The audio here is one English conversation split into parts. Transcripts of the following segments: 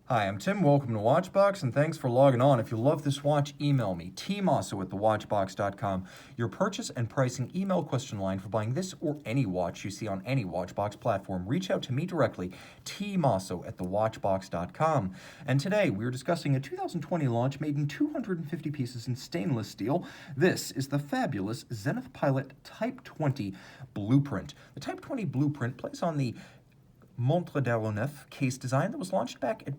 Hi, I'm Tim. Welcome to Watchbox, and thanks for logging on. If you love this watch, email me, tmosso at thewatchbox.com. Your purchase and pricing email question line for buying this or any watch you see on any Watchbox platform. Reach out to me directly, tmosso at thewatchbox.com. And today, we're discussing a 2020 launch made in 250 pieces in stainless steel. This is the fabulous Zenith Pilot Type 20 Blueprint. The Type 20 Blueprint plays on the montre d'aéronef case design that was launched back at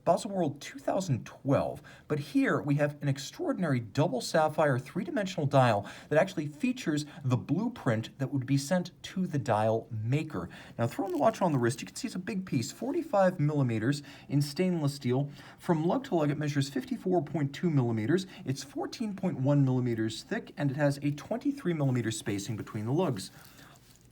Baselworld 2012, but here we have an extraordinary double sapphire three-dimensional dial that actually features the blueprint that would be sent to the dial maker. Now, throwing the watch on the wrist, you can see it's a big piece, 45 millimeters in stainless steel. From lug to lug, it measures 54.2 millimeters. It's 14.1 millimeters thick, and it has a 23 millimeter spacing between the lugs.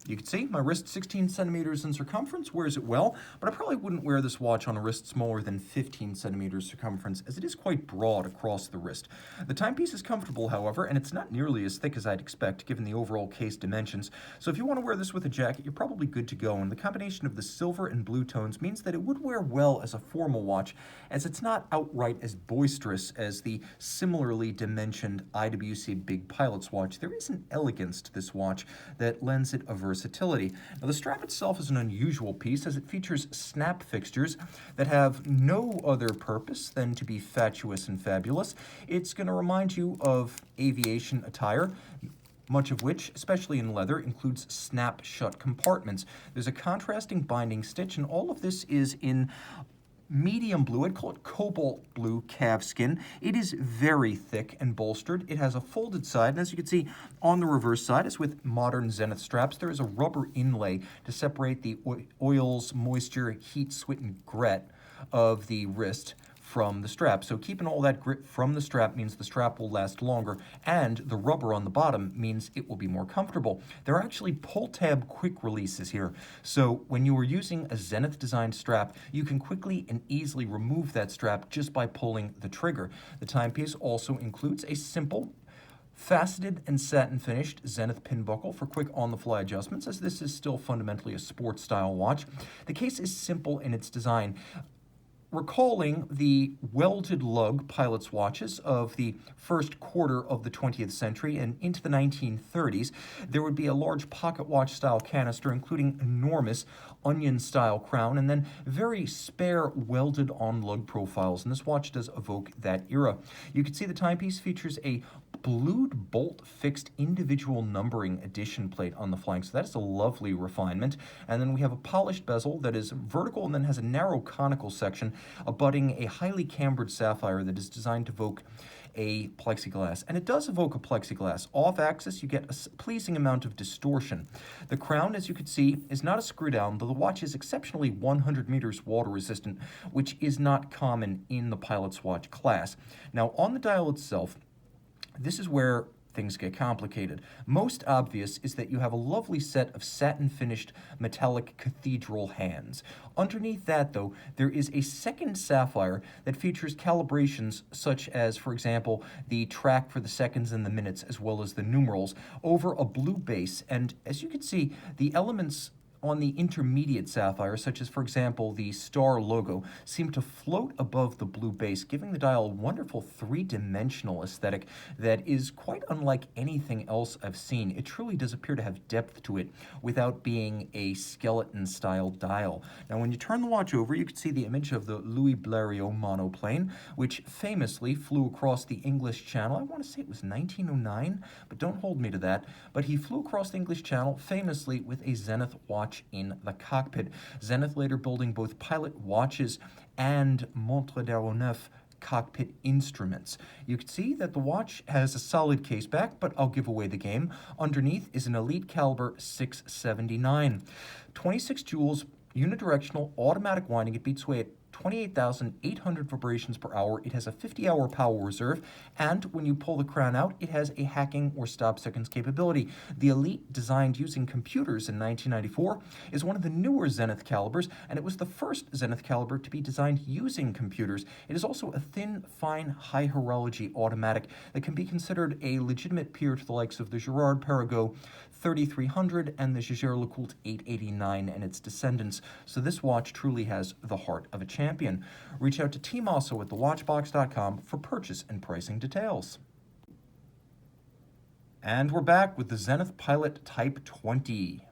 You can see my wrist 16 centimeters in circumference, wears it well, but I probably wouldn't wear this watch on a wrist smaller than 15 centimeters circumference, as it is quite broad across the wrist. The timepiece is comfortable, however, and it's not nearly as thick as I'd expect, given the overall case dimensions. So if you want to wear this with a jacket, you're probably good to go, and the combination of the silver and blue tones means that it would wear well as a formal watch, as it's not outright as boisterous as the similarly dimensioned IWC Big Pilot's watch. There is an elegance to this watch that lends it a versatility. Now, the strap itself is an unusual piece as it features snap fixtures that have no other purpose than to be fatuous and fabulous. It's going to remind you of aviation attire, much of which, especially in leather, includes snap-shut compartments. There's a contrasting binding stitch, and all of this is in medium blue. I'd call it cobalt blue calfskin. It is very thick and bolstered. It has a folded side, and as you can see on the reverse side, as with modern Zenith straps, there is a rubber inlay to separate the oils, moisture, heat, sweat, and grit of the wrist from the strap. So keeping all that grit from the strap means the strap will last longer, and the rubber on the bottom means it will be more comfortable. There are actually pull tab quick releases here. So when you are using a Zenith designed strap, you can quickly and easily remove that strap just by pulling the trigger. The timepiece also includes a simple faceted and satin finished Zenith pin buckle for quick on-the-fly adjustments, as this is still fundamentally a sports style watch. The case is simple in its design, recalling the welded lug pilot's watches of the first quarter of the 20th century and into the 1930s. There would be a large pocket watch style canister, including enormous onion style crown, and then very spare welded on lug profiles, and this watch does evoke that era. You can see the timepiece features a blued bolt fixed individual numbering addition plate on the flank, so that's a lovely refinement. And then we have a polished bezel that is vertical and then has a narrow conical section abutting a highly cambered sapphire that is designed to evoke a plexiglass. And it does evoke a plexiglass. Off axis, you get a pleasing amount of distortion. The crown, as you can see, is not a screw down, though the watch is exceptionally 100 meters water resistant, which is not common in the pilot's watch class. Now, on the dial itself, this is where things get complicated. Most obvious is that you have a lovely set of satin-finished metallic cathedral hands. Underneath that, though, there is a second sapphire that features calibrations such as, for example, the track for the seconds and the minutes, as well as the numerals, over a blue base. And as you can see, the elements on the intermediate sapphire, such as, for example, the star logo, seem to float above the blue base, giving the dial a wonderful three-dimensional aesthetic that is quite unlike anything else I've seen. It truly does appear to have depth to it without being a skeleton-style dial. Now, when you turn the watch over, you can see the image of the Louis Blériot monoplane, which famously flew across the English Channel. I want to say it was 1909, but don't hold me to that. But he flew across the English Channel famously with a Zenith watch in the cockpit. Zenith later building both pilot watches and montre d'aéronef cockpit instruments. You can see that the watch has a solid case back, but I'll give away the game. Underneath is an Elite Caliber 679. 26 joules, unidirectional, automatic winding. It beats away at 28,800 vibrations per hour. It has a 50-hour power reserve, and when you pull the crown out, it has a hacking or stop seconds capability. The Elite, designed using computers in 1994, is one of the newer Zenith calibers, and it was the first Zenith caliber to be designed using computers. It is also a thin, fine, high horology automatic that can be considered a legitimate peer to the likes of the Girard-Perregaux 3300 and the Jaeger-LeCoultre 889 and its descendants, so this watch truly has the heart of a champion. champion. Reach out to tmosso at thewatchbox.com for purchase and pricing details. And we're back with the Zenith Pilot Type 20.